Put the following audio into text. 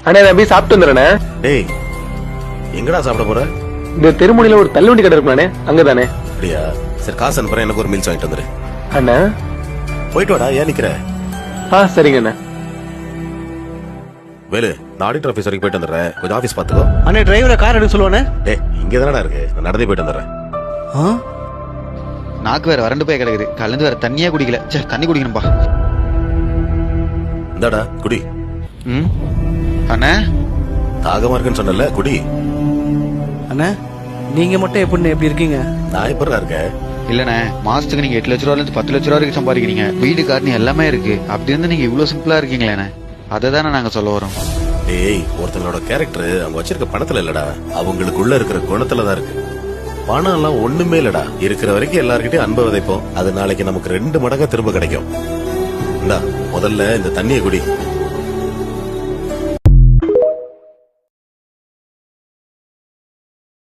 அண்ணா நான் போய் சாப்பிட்டு வந்துடுறேண்ணே. டேய் எங்கடா சாப்பிட போற? இந்த தெருமுனையில ஒரு தள்ளுவண்டி கடை இருக்குண்ணே, அங்கதானே. அப்படியா? சரி காசு அனுப்புறேன், எனக்கு ஒரு மீல்ஸ் வாங்கிட்டு வந்துரு. அண்ணா போயிட்டு வாடா, ஏன் நிக்கிற? சரிங்க அண்ணா. வேலு, நான் ஆடிட்டர் ஆபீஸ் வரைக்கும் போயிட்டு வந்துடுறேன், கொஞ்சம் ஆபீஸ் பாத்துக்கோ. அண்ணே டிரைவரை கார் எடுக்க சொல்லுவானே. டேய் இங்க தானடா இருக்கு, நான் நடந்தே போயிட்டு வந்துடுறேன். நாக்கு வேற வறண்டு போய் கிடக்குது, கலந்து வேற தண்ணியே குடிக்கல. தண்ணி குடிக்கணும்பா. இந்தாடா குடி. அண்ணா தாகமா இருக்குன்னு சொன்னல, குடி. அண்ணா நீங்க மட்டும் எப்படி இருக்கீங்க? நான் எப்படா இருக்கேன்? இல்லண்ணே, மாசத்துக்கு நீங்க 8 லட்ச ரூபால இருந்து 10 லட்ச ரூபா வரைக்கும் சம்பாதிக்கிறீங்க. வீடு காரணம் எல்லாமே இருக்கு. அப்படி இருந்து நீங்க இவ்வளவு சிம்பிளா இருக்கீங்களேண்ணே, அதை தானே நாங்க சொல்ல வரோம். டேய் ஒருத்தங்களோட கேரக்டர் அவங்க வச்சிருக்க பணத்துல இல்லடா, அவங்களுக்குள்ள இருக்கிற குணத்துலதான் இருக்கு. பணம் எல்லாம் ஒண்ணுமே இல்லடா, இருக்கிற வரைக்கும் எல்லார்கிட்டயும் அன்பை விதைப்போம், அது நாளைக்கு நமக்கு 2 மடங்கா திரும்ப கிடைக்கும். இந்தா முதல்ல இந்த தண்ணியை குடி.